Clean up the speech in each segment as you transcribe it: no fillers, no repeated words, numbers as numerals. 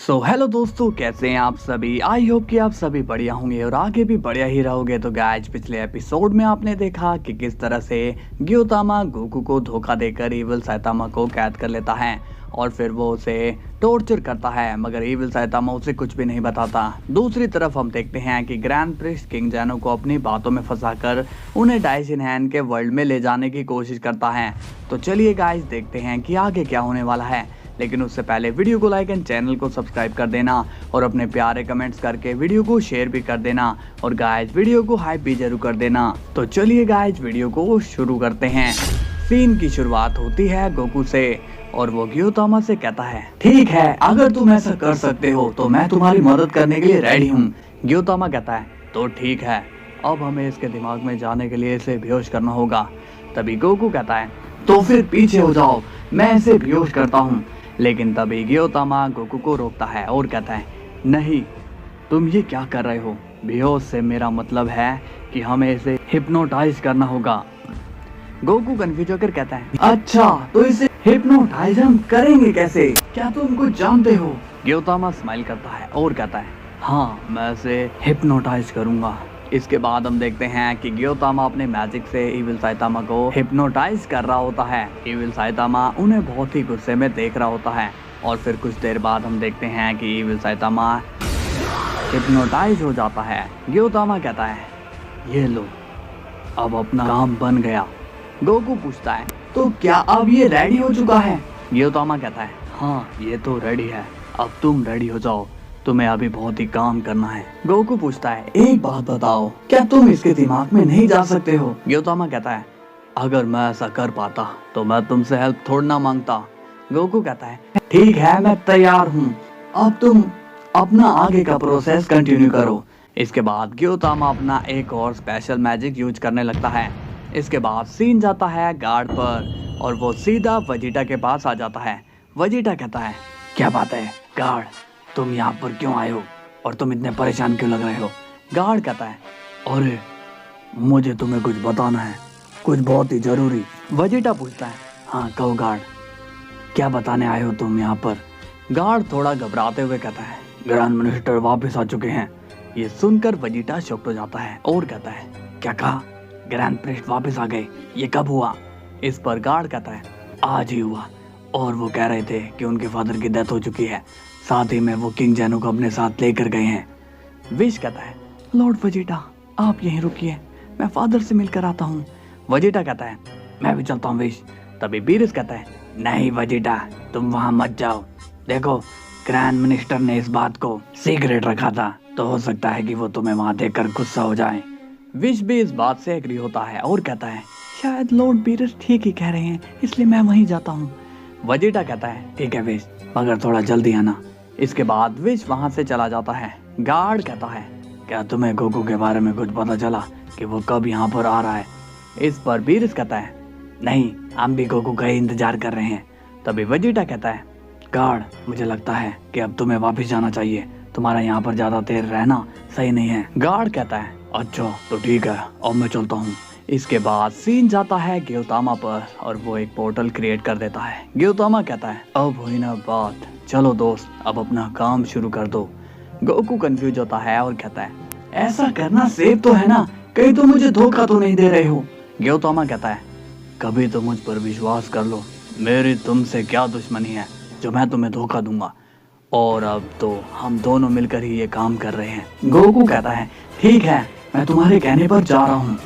Hello दोस्तों, कैसे हैं आप सभी। आई होप कि आप सभी बढ़िया होंगे और आगे भी बढ़िया ही रहोगे। तो गाइज, पिछले एपिसोड में आपने देखा कि किस तरह से ग्योतामा गोकू को धोखा देकर इविल साइतामा को कैद कर लेता है और फिर वो उसे टॉर्चर करता है, मगर इविल साइतामा उसे कुछ भी नहीं बताता। दूसरी तरफ हम देखते हैं कि ग्रैंड प्रिस्ट किंग जैनो को अपनी बातों में फंसाकर उन्हें डाइसिन हैंड के वर्ल्ड में ले जाने की कोशिश करता है। तो चलिए गाइज, देखते हैं कि आगे क्या होने वाला है। लेकिन उससे पहले वीडियो को लाइक एंड चैनल को सब्सक्राइब कर देना और अपने प्यारे कमेंट्स करके वीडियो को शेयर भी कर देना और गाइज वीडियो को हाइप भी जरूर कर देना। तो चलिए गाइज, वीडियो को शुरू करते हैं। सीन की शुरुआत होती है गोकू से और वो ग्योतामा से कहता है, ठीक है, अगर तुम ऐसा कर सकते हो तो मैं तुम्हारी मदद करने के लिए रेडी हूँ। ग्योतामा कहता है, तो ठीक है, अब हमें इसके दिमाग में जाने के लिए इसे बेहोश करना होगा। तभी गोकू कहता है, तो फिर पीछे हो जाओ, मैं इसे बेहोश करता हूँ। लेकिन तभी ग्योतामा गोकू को रोकता है और कहता है, नहीं, तुम ये क्या कर रहे हो। बेहोश से मेरा मतलब है कि हमें इसे हिप्नोटाइज करना होगा। गोकू कंफ्यूज होकर कहता है, अच्छा, तो इसे हिप्नोटाइज हम करेंगे कैसे, क्या तुम कुछ जानते हो। ग्योतामा स्माइल करता है और कहता है, हाँ, मैं इसे हिप्नोटाइज करूंगा। इसके बाद हम देखते हैं कि ग्योतामा अपने मैजिक से इविल साइतामा को हिप्नोटाइज कर रहा होता है। इविल साइतामा उन्हें बहुत ही गुस्से में देख रहा होता है और फिर कुछ देर बाद हम देखते हैं कि इविल साइतामा हिप्नोटाइज हो जाता है। ग्योतामा कहता है, ये लो, अब अपना काम बन गया। गोकू पूछता है, तो क्या अब ये रेडी हो चुका है। ग्योतामा कहता है, हाँ, ये तो रेडी है, अब तुम रेडी हो जाओ, तुम्हें अभी बहुत ही काम करना है। गोकू पूछता है, एक बात बताओ, क्या तुम इसके दिमाग में नहीं जा सकते हो। ग्योतामा कहता है, अगर मैं ऐसा कर पाता तो मैं तुमसे हेल्प थोड़ा ना मांगता। गोकू कहता है, ठीक है, मैं तैयार हूँ, अब तुम अपना आगे का प्रोसेस कंटिन्यू करो। इसके बाद ग्योतामा अपना एक और स्पेशल मैजिक यूज करने लगता है। इसके बाद सीन जाता है गार्ड पर और वो सीधा वेजिटा के पास आ जाता है। वेजिटा कहता है, क्या बात है गार्ड, तुम यहाँ पर क्यों आए हो और तुम इतने परेशान क्यों लग रहे हो। गार्ड कहता है, अरे, मुझे तुम्हें कुछ बताना है, कुछ बहुत ही जरूरी। वेजिटा पूछता है, हाँ कहो गार्ड, क्या बताने आए हो तुम यहाँ पर। गार्ड थोड़ा घबराते हुए कहता है, ग्रैंड मिनिस्टर वापस आ चुके हैं। ये सुनकर वेजिटा शॉक्ड हो जाता है और कहता है, क्या कहा, ग्रैंड प्रिस्ट वापस आ गए, ये कब हुआ। इस पर गार्ड कहता है, आज ही हुआ, और वो कह रहे थे कि उनके फादर की डेथ हो चुकी है, साथ ही में वो किंग जैनो को अपने साथ लेकर गए हैं। विश कहता है, लॉर्ड वेजिटा, आप यहीं रुकिए, मैं फादर से मिलकर आता हूँ। वेजिटा कहता है, मैं भी चलता हूँ विश। तभी बीरस कहता है, नहीं वेजिटा, तुम वहाँ मत जाओ, देखो ग्रैंड मिनिस्टर ने इस बात को सीक्रेट रखा था, तो हो सकता है कि वो तुम्हें वहाँ देखकर गुस्सा हो जाए। विश भी इस बात से एग्री होता है और कहता है, शायद लॉर्ड बीरस ठीक ही कह रहे हैं, इसलिए मैं वहीं जाता हूँ। वेजिटा कहता है, ठीक है विश, मगर थोड़ा जल्दी आना। इसके बाद विश वहां से चला जाता है। गार्ड कहता है, क्या तुम्हें गोकू के बारे में कुछ पता चला कि वो कब यहाँ पर आ रहा है। इस पर बीरस कहता है, नहीं, हम भी गोकू का ही इंतजार कर रहे हैं। तभी वेजिटा कहता है, गार्ड, मुझे लगता है कि अब तुम्हें वापस जाना चाहिए, तुम्हारा यहाँ पर ज्यादा देर रहना सही नहीं है। गार्ड कहता है, अच्छा तो ठीक है, अब मैं चलता हूँ। इसके बाद सीन जाता है ग्योतामा पर और वो एक पोर्टल क्रिएट कर देता है। ग्योतामा कहता है, अब हुई ना बात, चलो दोस्त, अब अपना काम शुरू कर दो। गोकू कंफ्यूज होता है और कहता है, ऐसा करना सेफ तो है ना, कहीं तो मुझे धोखा तो नहीं दे रहे हो। ग्योतामा कहता है, कभी तो मुझ पर विश्वास कर लो, मेरी तुमसे क्या दुश्मनी है जो मैं तुम्हें धोखा दूंगा, और अब तो हम दोनों मिलकर ही ये काम कर रहे हैं। गोकू कहता है, ठीक है, मैं तुम्हारे कहने पर जा रहा हूँ।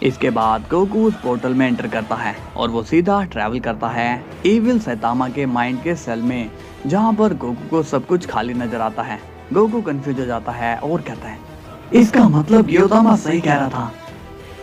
इसके बाद गोकू उस पोर्टल में एंटर करता है और वो सीधा ट्रैवल करता है इविल साइतामा के माइंड के सेल में, जहाँ पर गोकू को सब कुछ खाली नजर आता है। गोकू कंफ्यूज हो जाता है और कहता है, इसका मतलब ग्योतामा सही कह रहा था,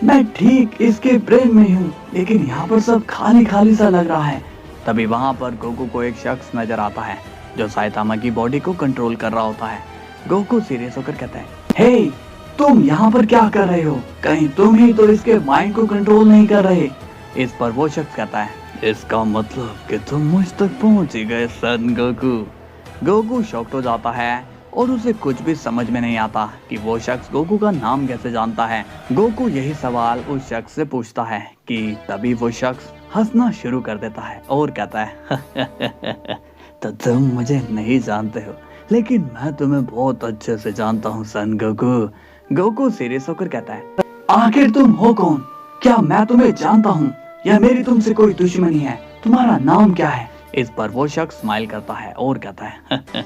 मैं ठीक इसके ब्रेन में हूँ, लेकिन यहाँ पर सब खाली खाली सा लग रहा है। तभी वहाँ पर गोकू को एक शख्स नजर आता है जो साइतामा की बॉडी को कंट्रोल कर रहा होता है। गोकू सीरियस होकर कहता है, हे, तुम यहाँ पर क्या कर रहे हो, कहीं तुम ही तो इसके माइंड को कंट्रोल नहीं कर रहे। इस पर वो शख्स कहता है, इसका मतलब कि तुम मुझ तक पहुंच ही गए सन गोकू। गोकू शॉक्ड हो जाता है और उसे कुछ भी समझ में नहीं आता कि वो शख्स गोकू का नाम कैसे जानता है। गोकू यही सवाल उस शख्स से पूछता है कि तभी वो शख्स हंसना शुरू कर देता है और कहता है, तो तुम मुझे नहीं जानते हो, लेकिन मैं तुम्हें बहुत अच्छे से जानता हूँ सन गोकू। गोकू सीरियस होकर कहता है, आखिर तुम हो कौन? क्या मैं तुम्हें जानता हूँ या मेरी तुमसे कोई दुश्मनी है? तुम्हारा नाम क्या है? इस पर वो शख्स स्माइल करता है और कहता है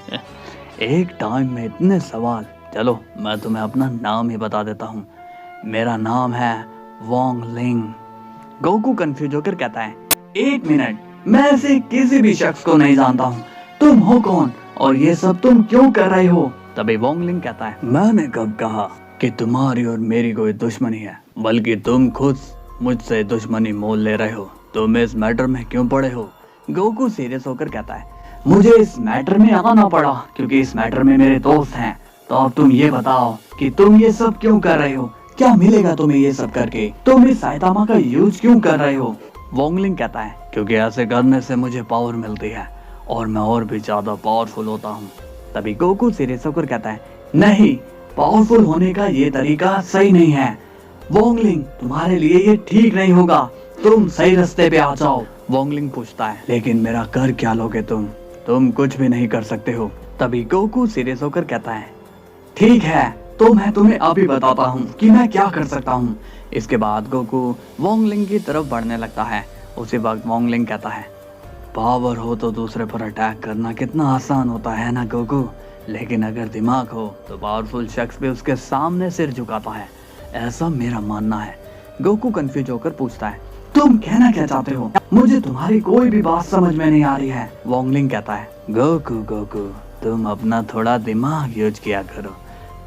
एक टाइम में इतने सवाल, चलो मैं तुम्हें अपना नाम ही बता देता हूँ। मेरा नाम है वोंगलिंग। गोकू कंफ्यूज होकर कहता है, एक मिनट, मैं ऐसे किसी भी शख्स को नहीं जानता हूँ। तुम हो कौन और ये सब तुम क्यों कर रहे हो? तभी वोंगलिंग कहता है, मैंने कब कहा कि तुम्हारी और मेरी कोई दुश्मनी है, बल्कि तुम खुद मुझसे दुश्मनी मोल ले रहे हो। तुम इस मैटर में क्यों पड़े हो? गोकू सीरियस होकर कहता है, मुझे इस मैटर में आना पड़ा क्योंकि इस मैटर में मेरे दोस्त हैं। तो अब तुम ये बताओ कि तुम ये सब क्यों कर रहे हो? क्या मिलेगा तुम्हें ये सब करके? तुम इस साइतामा का यूज क्यों कर रहे हो? वोंगलिंग कहता है, क्योंकि ऐसे करने से मुझे पावर मिलती है और मैं और भी ज्यादा पावरफुल होता हूँ। तभी गोकू सीरियस होकर कहता है, नहीं, पावरफुल होने का ये तरीका सही नहीं है। वोंगलिंग, तुम्हारे लिए ये ठीक नहीं होगा। तुम सही रास्ते पे आ जाओ। वोंगलिंग पूछता है, लेकिन मेरा कर क्या लोगे तुम? तुम कुछ भी नहीं कर सकते हो। तभी गोकू सीरियस होकर कहता है, ठीक है, तो मैं तुम्हें अभी बताता हूँ कि मैं क्या कर सकता हूँ। इसके बाद गोकू वोंगलिंग की तरफ बढ़ने लगता है। उसी वक्त वोंगलिंग कहता है, पावर हो तो दूसरे पर अटैक करना कितना आसान होता है ना गोकू, लेकिन अगर दिमाग हो तो पावरफुल शख्स भी उसके सामने सिर झुकाता है। ऐसा मेरा मानना है। गोकू कंफ्यूज होकर पूछता है, तुम कहना क्या चाहते हो? मुझे तुम्हारी कोई भी बात समझ में नहीं आ रही है। वोंगलिंग कहता है, गोकू गोकू, तुम अपना थोड़ा दिमाग यूज किया करो।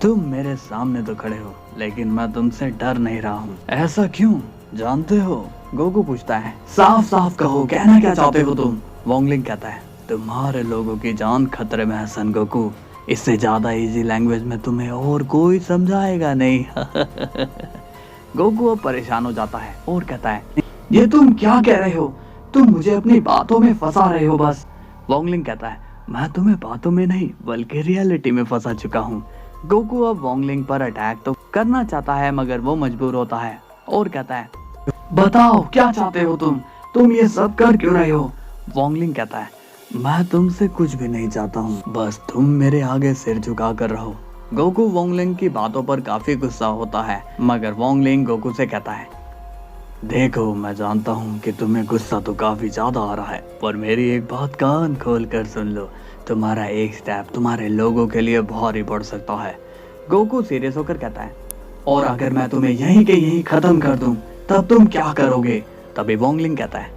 तुम मेरे सामने तो खड़े हो, लेकिन मैं तुमसे डर नहीं रहा हूँ। ऐसा क्यों, जानते हो? गोकू पूछता है, साफ साफ कहो, कहना क्या चाहते हो तुम? वोंगलिंग कहता है, तुम्हारे लोगों की जान खतरे में है सन गोकू। इससे ज्यादा इजी लैंग्वेज में तुम्हें और कोई समझाएगा नहीं। गोकू अब परेशान हो जाता है और कहता है, ये तुम क्या कह रहे हो? तुम मुझे अपनी बातों में फंसा रहे हो बस। वोंगलिंग कहता है, मैं तुम्हें बातों में नहीं बल्कि रियलिटी में फंसा चुका हूँ। गोकू अब वोंगलिंग पर अटैक तो करना चाहता है, मगर वो मजबूर होता है और कहता है, बताओ क्या चाहते हो तुम ये सब कर क्यों रहे हो? वोंगलिंग कहता है, मैं तुमसे कुछ भी नहीं चाहता हूँ, बस तुम मेरे आगे सिर झुका कर रहो। गोकू वोंगलिंग की बातों पर काफी गुस्सा होता है, मगर वोंगलिंग गोकू से कहता है, देखो मैं जानता हूँ कि तुम्हें गुस्सा तो काफी ज्यादा आ रहा है, पर मेरी एक बात कान खोल कर सुन लो। तुम्हारा एक स्टेप तुम्हारे लोगों के लिए भारी पड़ सकता है। गोकू सीरियस होकर कहता है, और अगर मैं तुम्हें यहीं के यहीं खत्म कर दूं, तब तुम क्या करोगे? तभी वोंगलिंग कहता है,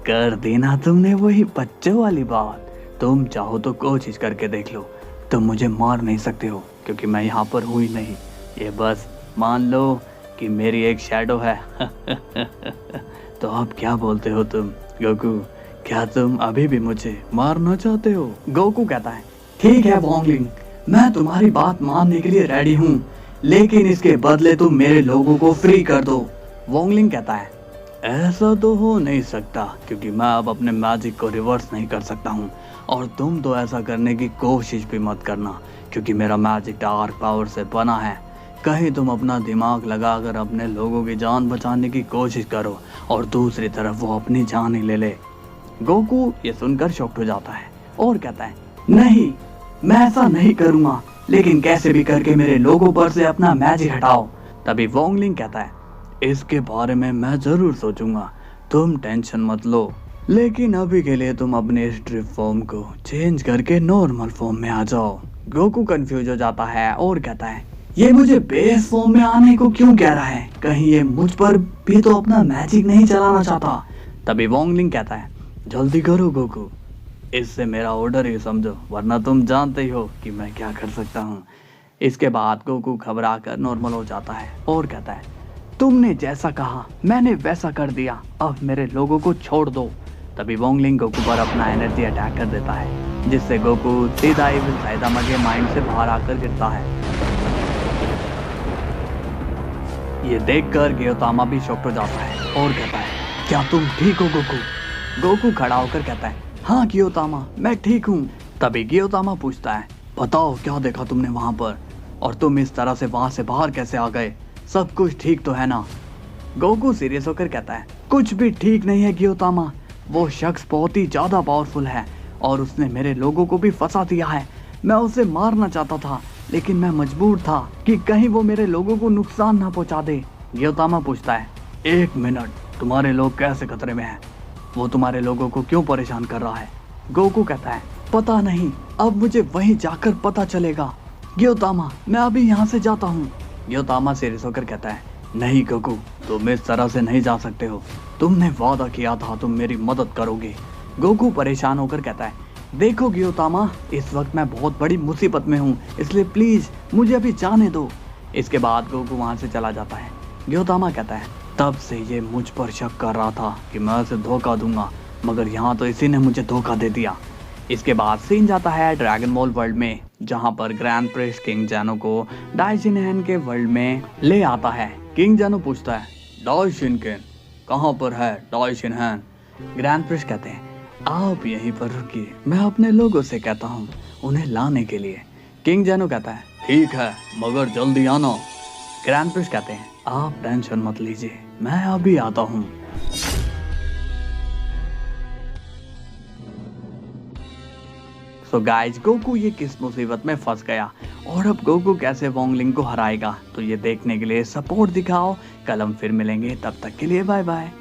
कर देना तुमने वही बच्चों वाली बात। तुम चाहो तो कोशिश करके देख लो। तुम मुझे मार नहीं सकते हो क्योंकि मैं यहाँ पर हूँ ही नहीं। ये बस मान लो कि मेरी एक शैडो है। तो अब क्या बोलते हो तुम गोकू? क्या तुम अभी भी मुझे मारना चाहते हो? गोकू कहता है, ठीक है वोंगलिंग, मैं तुम्हारी बात मानने के लिए रेडी हूँ, लेकिन इसके बदले तुम मेरे लोगों को फ्री कर दो। वोंगलिंग कहता है, ऐसा तो हो नहीं सकता क्योंकि मैं अब अपने मैजिक को रिवर्स नहीं कर सकता हूँ, और तुम तो ऐसा करने की कोशिश भी मत करना क्योंकि मेरा मैजिक डार्क पावर से बना है। कहीं तुम अपना दिमाग लगाकर अपने लोगों की जान बचाने की कोशिश करो और दूसरी तरफ वो अपनी जान ही ले ले। गोकू ये सुनकर शॉक्ड हो जाता है और कहता है, नहीं, मैं ऐसा नहीं करूँगा, लेकिन कैसे भी करके मेरे लोगों पर से अपना मैजिक हटाओ। तभी वोंगलिंग कहता है, इसके बारे में मैं जरूर सोचूंगा, तुम टेंशन मत लो, लेकिन अभी के लिए तुम अपने स्ट्रिप फॉर्म को चेंज करके नॉर्मल फॉर्म में आ जाओ। गोकू कंफ्यूज हो जाता है और कहता है, ये मुझे बेस फॉर्म में आने को क्यों कह रहा है? कहीं ये मुझ पर भी तो अपना मैजिक नहीं चलाना चाहता? तभी वोंगलिंग कहता है, जल्दी करो गोकू, इससे मेरा ऑर्डर ही समझो, वरना तुम जानते ही हो कि मैं क्या कर सकता हूँ। इसके बाद गोकू घबरा कर नॉर्मल हो जाता है और कहता है, तुमने जैसा कहा मैंने वैसा कर दिया, अब मेरे लोगों को छोड़ दो। तभी वोंगलिंग गोकू पर अपना एनर्जी अटैक कर देता है, जिससे गोकू सीधा इविल साइतामा के माइंड से बाहर आकर गिरता है। ये देखकर गियोतामा भी शॉक्ड हो जाता है और कहता है, क्या तुम ठीक हो गोकू? गोकू खड़ा होकर कहता है, हाँ गियोतामा, मैं ठीक हूँ। तभी गियोतामा पूछता है, बताओ क्या देखा तुमने वहां पर, और तुम इस तरह से वहां से बाहर कैसे आ गए? सब कुछ ठीक तो है ना? गोकू सीरियस होकर कहता है, कुछ भी ठीक नहीं है गियोतामा, वो शख्स बहुत ही ज्यादा पावरफुल है और उसने मेरे लोगों को भी फंसा दिया है। मैं उसे मारना चाहता था, लेकिन मैं मजबूर था कि कहीं वो मेरे लोगों को नुकसान ना पहुंचा दे। गियोतामा पूछता है, 1 मिनट, तुम्हारे लोग कैसे खतरे में हैं? वो तुम्हारे लोगों को क्यों परेशान कर रहा है? गोकू कहता है, पता नहीं, अब मुझे वहीं जाकर पता चलेगा। गियोतामा, मैं अभी यहाँ से जाता हूँ। गियोतामा सीरियस होकर कहता है, नहीं गोकू, तुम इस तरह से नहीं जा सकते हो। तुमने वादा किया था तुम मेरी मदद करोगे। गोकू परेशान होकर कहता है, देखो गियोतामा, इस वक्त मैं बहुत बड़ी मुसीबत में हूँ, इसलिए प्लीज मुझे अभी जाने दो। इसके बाद गोकू वहाँ से चला जाता है। गियोतामा कहता है, तब से ये मुझ पर शक कर रहा था कि मैं उसे धोखा दूंगा, मगर यहाँ तो इसी ने मुझे धोखा दे दिया। इसके बाद सीन जाता है ड्रैगन बॉल वर्ल्ड में, जहाँ पर ग्रैंड प्रिंस किंग जैनो को डाइशिनहैन के वर्ल्ड में ले आता है। किंग जैनो पूछता है, डाइशिनहैन कहाँ पर है? डाइशिनहैन। ग्रैंड प्रिंस कहते हैं, आप यहीं पर रुकिए, मैं अपने लोगों से कहता हूँ उन्हें लाने के लिए। किंग जैनो कहता है, ठीक है, मगर जल्दी आना। ग्रैंड प्रिंस कहते हैं, आप टेंशन मत लीजिए, मैं अभी आता हूँ। सो गाइज, गोकू ये किस मुसीबत में फंस गया और अब गोकू कैसे वोंगलिंग को हराएगा, तो ये देखने के लिए सपोर्ट दिखाओ। कल हम फिर मिलेंगे, तब तक के लिए बाय बाय।